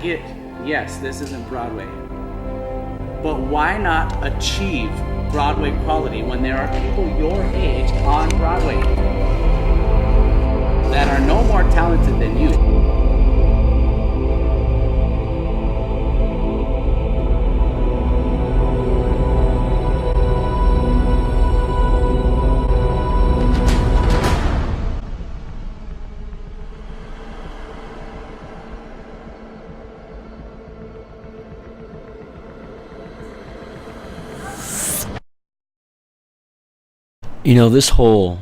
get, yes, this isn't Broadway, but why not achieve Broadway quality when there are people your age on Broadway that are no more talented than you? You know, this whole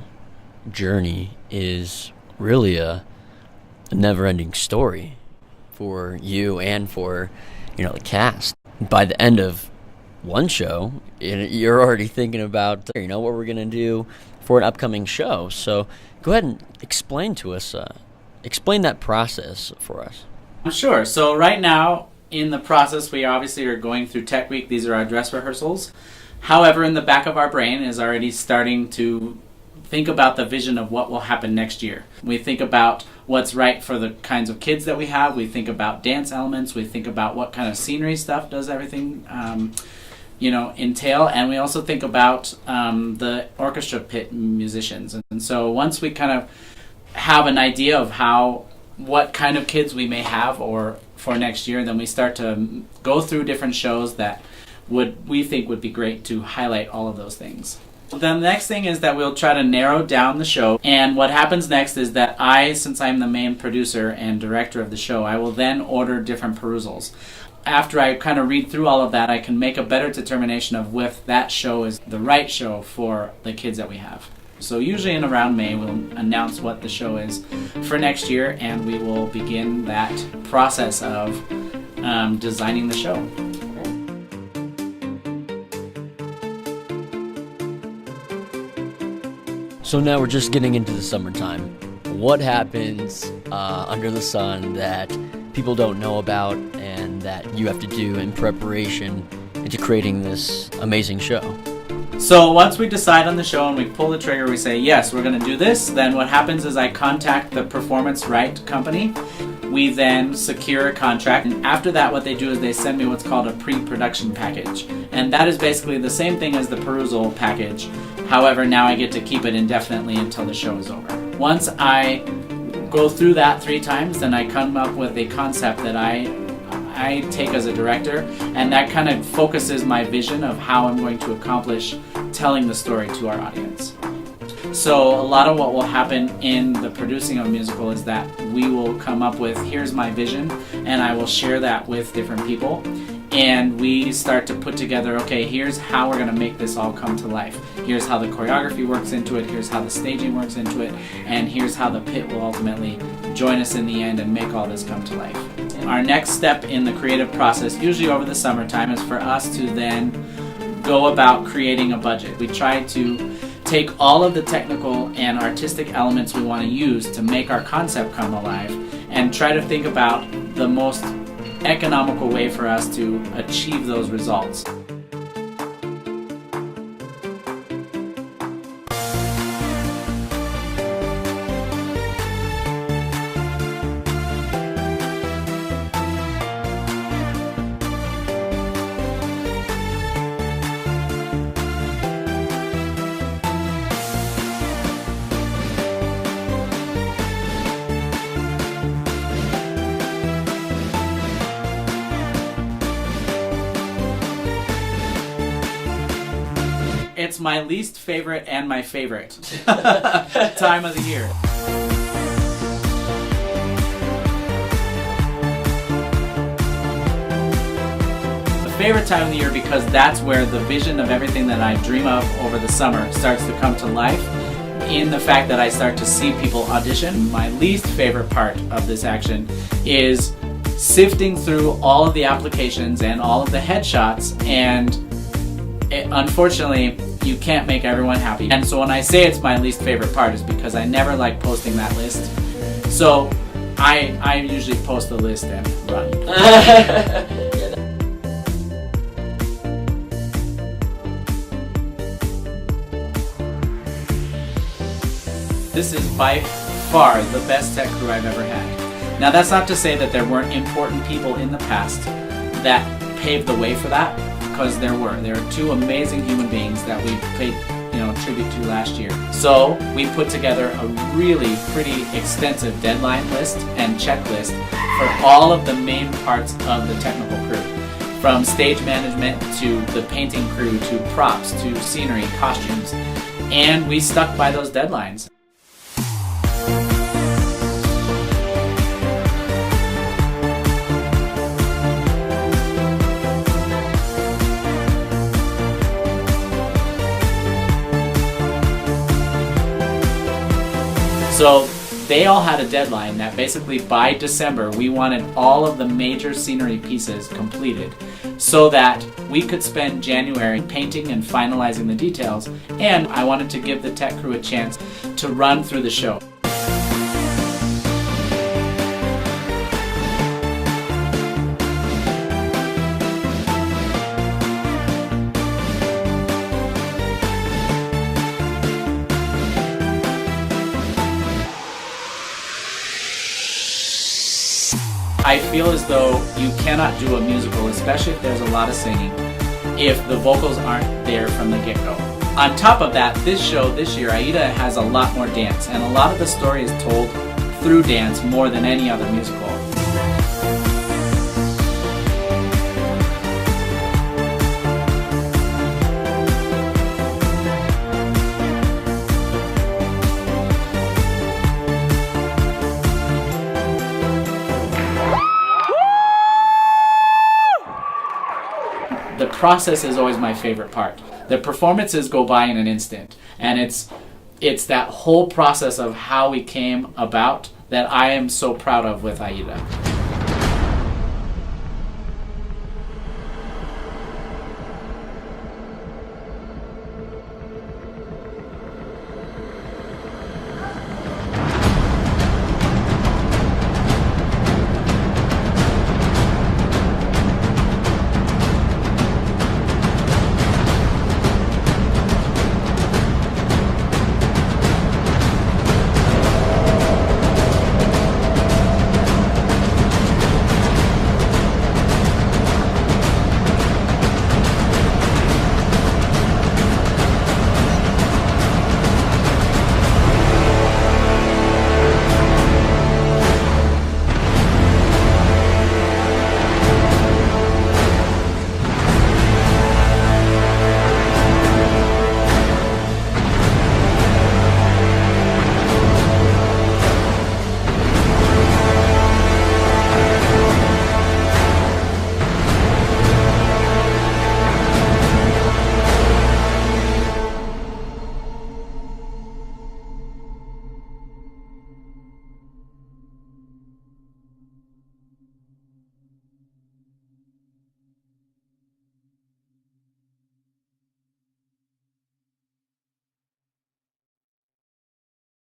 journey is really a never-ending story for you and for, the cast. By the end of one show, you're already thinking about, what we're going to do for an upcoming show. So go ahead and explain to us, explain that process for us. Sure. So right now, in the process, we obviously are going through Tech Week. These are our dress rehearsals. However, in the back of our brain is already starting to think about the vision of what will happen next year. We think about what's right for the kinds of kids that we have. We think about dance elements. We think about what kind of scenery stuff does everything, entail. And we also think about the orchestra pit musicians. And so once we kind of have an idea of what kind of kids we may have or for next year, then we start to go through different shows that we think would be great to highlight all of those things. The next thing is that we'll try to narrow down the show, and what happens next is that since I'm the main producer and director of the show, I will then order different perusals. After I kind of read through all of that, I can make a better determination of if that show is the right show for the kids that we have. So usually in around May, we'll announce what the show is for next year, and we will begin that process of designing the show. So now we're just getting into the summertime. What happens under the sun that people don't know about and that you have to do in preparation into creating this amazing show? So once we decide on the show and we pull the trigger, we say, yes, we're going to do this, then what happens is I contact the performance right company. We then secure a contract, and after that what they do is they send me what's called a pre-production package. And that is basically the same thing as the perusal package. However, now I get to keep it indefinitely until the show is over. Once I go through that 3 times, then I come up with a concept that I take as a director, and that kind of focuses my vision of how I'm going to accomplish telling the story to our audience. So a lot of what will happen in the producing of a musical is that we will come up with, here's my vision, and I will share that with different people. And we start to put together, okay, here's how we're going to make this all come to life. Here's how the choreography works into it, here's how the staging works into it, and here's how the pit will ultimately join us in the end and make all this come to life. Our next step in the creative process, usually over the summertime, is for us to then go about creating a budget. We try to take all of the technical and artistic elements we want to use to make our concept come alive and try to think about the most economical way for us to achieve those results. It's my least favorite and my favorite time of the year. The favorite time of the year because that's where the vision of everything that I dream of over the summer starts to come to life in the fact that I start to see people audition. My least favorite part of this action is sifting through all of the applications and all of the headshots, and unfortunately you can't make everyone happy. And so when I say it's my least favorite part is because I never like posting that list. So I usually post the list and run. This is by far the best tech crew I've ever had. Now that's not to say that there weren't important people in the past that paved the way for that, because there were. There are two amazing human beings that we paid tribute to last year. So we put together a really pretty extensive deadline list and checklist for all of the main parts of the technical crew. From stage management to the painting crew to props to scenery, costumes. And we stuck by those deadlines. So they all had a deadline that basically by December we wanted all of the major scenery pieces completed so that we could spend January painting and finalizing the details, and I wanted to give the tech crew a chance to run through the show. I feel as though you cannot do a musical, especially if there's a lot of singing, if the vocals aren't there from the get-go. On top of that, this show this year, Aida has a lot more dance, and a lot of the story is told through dance more than any other musical. The process is always my favorite part. The performances go by in an instant, and it's that whole process of how we came about that I am so proud of with Aida.